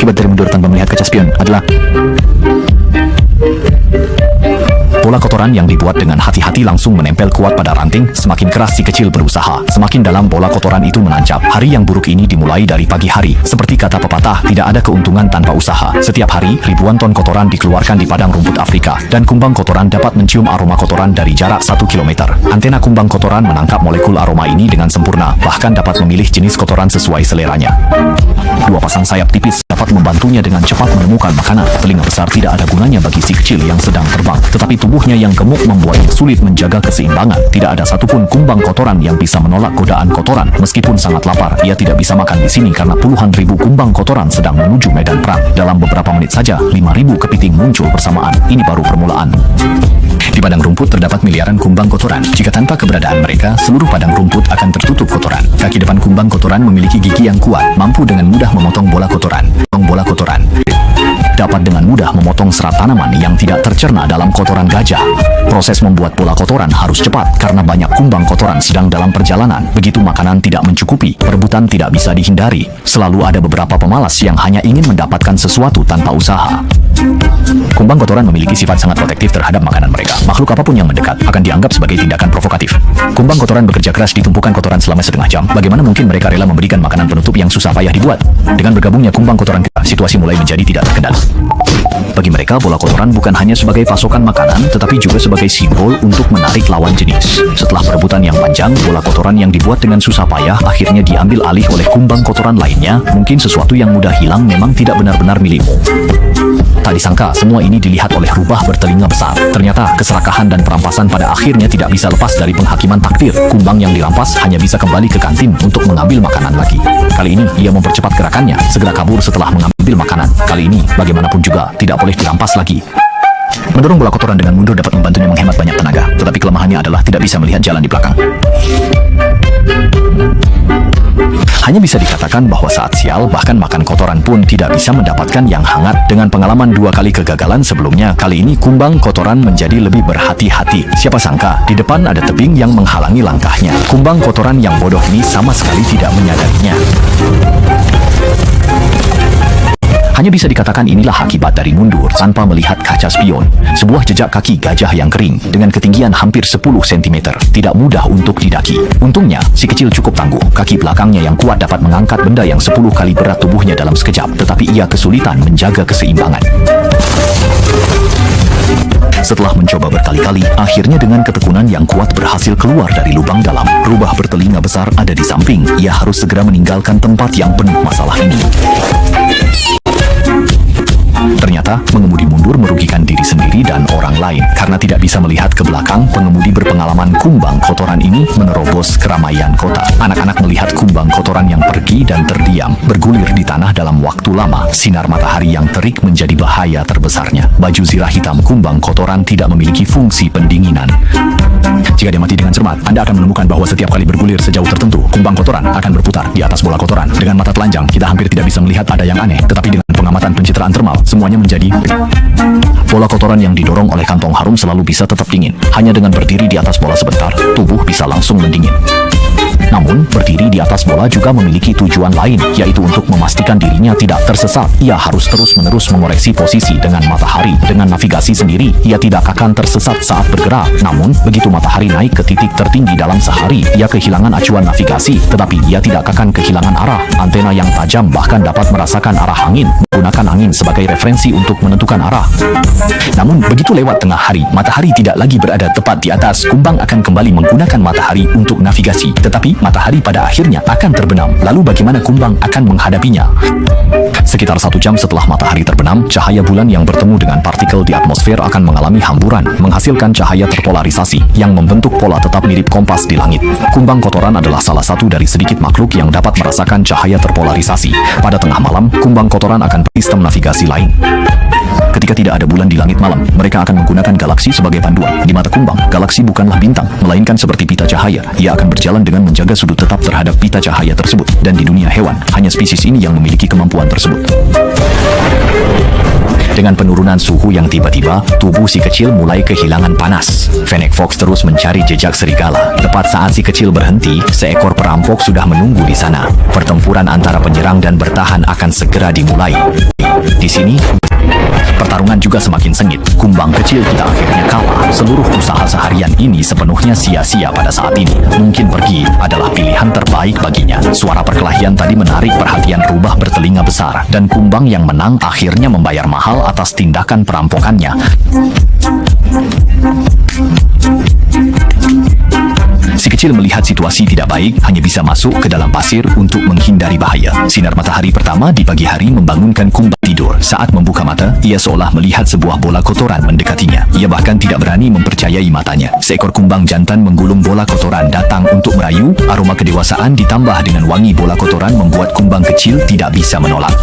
Akibat dari mundur tanpa melihat kaca spion adalah bola kotoran yang dibuat dengan hati-hati langsung menempel kuat pada ranting. Semakin keras si kecil berusaha, semakin dalam bola kotoran itu menancap. Hari yang buruk ini dimulai dari pagi hari. Seperti kata pepatah, tidak ada keuntungan tanpa usaha. Setiap hari, ribuan ton kotoran dikeluarkan di padang rumput Afrika, dan kumbang kotoran dapat mencium aroma kotoran dari jarak 1 km. Antena kumbang kotoran menangkap molekul aroma ini dengan sempurna, bahkan dapat memilih jenis kotoran sesuai seleranya. Dua pasang sayap tipis dapat membantunya dengan cepat menemukan makanan. Telinga besar tidak ada gunanya bagi si kecil yang sedang terbang, tetapi tubuhnya yang gemuk membuatnya sulit menjaga keseimbangan. Tidak ada satupun kumbang kotoran yang bisa menolak godaan kotoran. Meskipun sangat lapar, ia tidak bisa makan di sini karena puluhan ribu kumbang kotoran sedang menuju medan perang. Dalam beberapa menit saja, 5.000 kepiting muncul bersamaan. Ini baru permulaan. Di padang rumput terdapat miliaran kumbang kotoran. Jika tanpa keberadaan mereka, seluruh padang rumput akan tertutup kotoran. Kaki depan kumbang kotoran memiliki gigi yang kuat, mampu dengan mudah memotong bola kotoran. Bola kotoran dapat dengan mudah memotong serat tanaman yang tidak tercerna dalam kotoran gajah. Proses membuat bola kotoran harus cepat karena banyak kumbang kotoran sedang dalam perjalanan. Begitu makanan tidak mencukupi, perebutan tidak bisa dihindari. Selalu ada beberapa pemalas yang hanya ingin mendapatkan sesuatu tanpa usaha. Kumbang kotoran memiliki sifat sangat protektif terhadap makanan mereka. Makhluk apapun yang mendekat akan dianggap sebagai tindakan provokatif. Kumbang kotoran bekerja keras di tumpukan kotoran selama setengah jam. Bagaimana mungkin mereka rela memberikan makanan penutup yang susah payah dibuat? Dengan bergabungnya kumbang kotoran, situasi mulai menjadi tidak terkendali. Bagi mereka, bola kotoran bukan hanya sebagai pasokan makanan, tetapi juga sebagai simbol untuk menarik lawan jenis. Setelah perebutan yang panjang, bola kotoran yang dibuat dengan susah payah akhirnya diambil alih oleh kumbang kotoran lainnya. Mungkin sesuatu yang mudah hilang memang tidak benar-benar milikmu. Tak disangka, semua ini dilihat oleh rubah bertelinga besar. Ternyata, keserakahan dan perampasan pada akhirnya tidak bisa lepas dari penghakiman takdir. Kumbang yang dirampas hanya bisa kembali ke kantin untuk mengambil makanan lagi. Kali ini, ia mempercepat gerakannya, segera kabur setelah mengambil makanan. Kali ini, bagaimanapun juga, tidak boleh dirampas lagi. Mendorong bola kotoran dengan mundur dapat membantunya menghemat banyak tenaga, tetapi kelemahannya adalah tidak bisa melihat jalan di belakang. Hanya bisa dikatakan bahwa saat sial, bahkan makan kotoran pun tidak bisa mendapatkan yang hangat. Dengan pengalaman 2 kali kegagalan sebelumnya, kali ini kumbang kotoran menjadi lebih berhati-hati. Siapa sangka, di depan ada tebing yang menghalangi langkahnya. Kumbang kotoran yang bodoh ini sama sekali tidak menyadarinya. Hanya bisa dikatakan inilah akibat dari mundur tanpa melihat kaca spion. Sebuah jejak kaki gajah yang kering dengan ketinggian hampir 10 cm. Tidak mudah untuk didaki. Untungnya, si kecil cukup tangguh. Kaki belakangnya yang kuat dapat mengangkat benda yang 10 kali berat tubuhnya dalam sekejap. Tetapi ia kesulitan menjaga keseimbangan. Setelah mencoba berkali-kali, akhirnya dengan ketekunan yang kuat berhasil keluar dari lubang dalam. Rubah bertelinga besar ada di samping. Ia harus segera meninggalkan tempat yang penuh masalah ini. Ternyata, mengemudi mundur merugikan diri sendiri dan orang lain. Karena tidak bisa melihat ke belakang, pengemudi berpengalaman kumbang kotoran ini menerobos keramaian kota. Anak-anak melihat kumbang kotoran yang pergi dan terdiam, bergulir di tanah dalam waktu lama. Sinar matahari yang terik menjadi bahaya terbesarnya. Baju zirah hitam kumbang kotoran tidak memiliki fungsi pendinginan. Jika diamati dengan cermat, Anda akan menemukan bahwa setiap kali bergulir sejauh tertentu, kumbang kotoran akan berputar di atas bola kotoran. Dengan mata telanjang, kita hampir tidak bisa melihat ada yang aneh, tetapi dengan pengamatan pencitraan termal, semuanya menjadi bola kotoran yang didorong oleh kantong harum selalu bisa tetap dingin. Hanya dengan berdiri di atas bola sebentar, tubuh bisa langsung mendingin. Namun, berdiri di atas bola juga memiliki tujuan lain, yaitu untuk memastikan dirinya tidak tersesat. Ia harus terus-menerus mengoreksi posisi dengan matahari. Dengan navigasi sendiri, ia tidak akan tersesat saat bergerak. Namun, begitu matahari naik ke titik tertinggi dalam sehari, ia kehilangan acuan navigasi, tetapi ia tidak akan kehilangan arah. Antena yang tajam bahkan dapat merasakan arah angin, menggunakan angin sebagai referensi untuk menentukan arah. Namun, begitu lewat tengah hari, matahari tidak lagi berada tepat di atas. Kumbang akan kembali menggunakan matahari untuk navigasi, tetapi matahari pada akhirnya akan terbenam. Lalu bagaimana kumbang akan menghadapinya? Sekitar 1 jam setelah matahari terbenam, cahaya bulan yang bertemu dengan partikel di atmosfer akan mengalami hamburan, menghasilkan cahaya terpolarisasi yang membentuk pola tetap mirip kompas di langit. Kumbang kotoran adalah salah satu dari sedikit makhluk yang dapat merasakan cahaya terpolarisasi. Pada tengah malam, kumbang kotoran akan bersistem navigasi lain. Ketika tidak ada bulan di langit malam, mereka akan menggunakan galaksi sebagai panduan. Di mata kumbang, galaksi bukanlah bintang, melainkan seperti pita cahaya. Ia akan berjalan dengan menjaga sudut tetap terhadap pita cahaya tersebut. Dan di dunia hewan, hanya spesies ini yang memiliki kemampuan tersebut. Dengan penurunan suhu yang tiba-tiba, tubuh si kecil mulai kehilangan panas. Fennec Fox terus mencari jejak serigala. Tepat saat si kecil berhenti, seekor perampok sudah menunggu di sana. Pertempuran antara penyerang dan bertahan akan segera dimulai. Di sini, pertarungan juga semakin sengit. Kumbang kecil kita akhirnya kalah. Seluruh usaha seharian ini sepenuhnya sia-sia pada saat ini. Mungkin pergi adalah pilihan terbaik baginya. Suara perkelahian tadi menarik perhatian Rubah bertelinga besar, dan Kumbang yang menang akhirnya membayar mahal atas tindakan perampokannya. Si kecil melihat situasi tidak baik, hanya bisa masuk ke dalam pasir untuk menghindari bahaya. Sinar matahari pertama di pagi hari membangunkan Kumbang tidur. Saat membuka mata, ia seolah melihat sebuah bola kotoran mendekatinya. Ia bahkan tidak berani mempercayai matanya. Seekor kumbang jantan menggulung bola kotoran datang untuk merayu. Aroma kedewasaan ditambah dengan wangi bola kotoran membuat kumbang kecil tidak bisa menolak.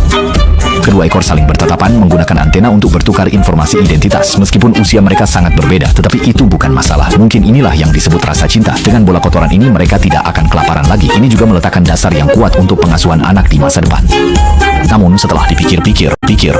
Kedua ekor saling bertatapan menggunakan antena untuk bertukar informasi identitas. Meskipun usia mereka sangat berbeda, tetapi itu bukan masalah. Mungkin inilah yang disebut rasa cinta. Dengan bola kotoran ini mereka tidak akan kelaparan lagi. Ini juga meletakkan dasar yang kuat untuk pengasuhan anak di masa depan. Namun setelah dipikir-pikir,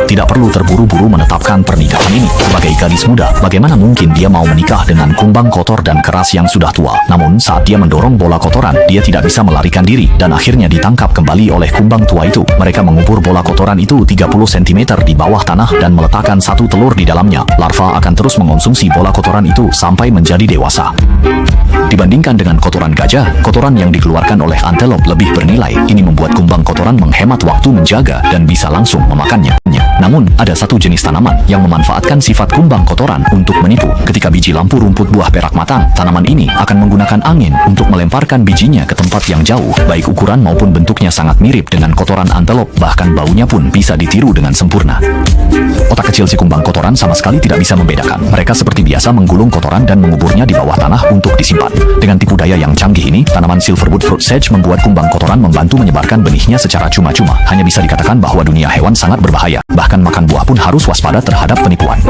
tidak perlu terburu-buru menetapkan pernikahan ini. Sebagai gadis muda, bagaimana mungkin dia mau menikah dengan kumbang kotor dan keras yang sudah tua? Namun saat dia mendorong bola kotoran, dia tidak bisa melarikan diri dan akhirnya ditangkap kembali oleh kumbang tua itu. Mereka mengubur bola kotoran itu 30 cm di bawah tanah dan meletakkan satu telur di dalamnya. Larva akan terus mengonsumsi bola kotoran itu sampai menjadi dewasa. Dibandingkan dengan kotoran gajah, kotoran yang dikeluarkan oleh antelop lebih bernilai. Ini membuat kumbang kotoran menghemat waktu menjaga dan bisa langsung memakannya. Namun, ada satu jenis tanaman yang memanfaatkan sifat kumbang kotoran untuk menipu. Ketika biji lampu rumput buah perak matang, tanaman ini akan menggunakan angin untuk melemparkan bijinya ke tempat yang jauh. Baik ukuran maupun bentuknya sangat mirip dengan kotoran antelop, bahkan baunya pun bisa ditiru dengan sempurna. Otak kecil si kumbang kotoran sama sekali tidak bisa membedakan. Mereka seperti biasa menggulung kotoran dan menguburnya di bawah tanah untuk disimpan. Dengan tipu daya yang canggih ini, tanaman Silverwood Fruit Sage membuat kumbang kotoran membantu menyebarkan benihnya secara cuma-cuma. Hanya bisa dikatakan bahwa dunia hewan sangat berbahaya. Bahkan makan buah pun harus waspada terhadap penipuan.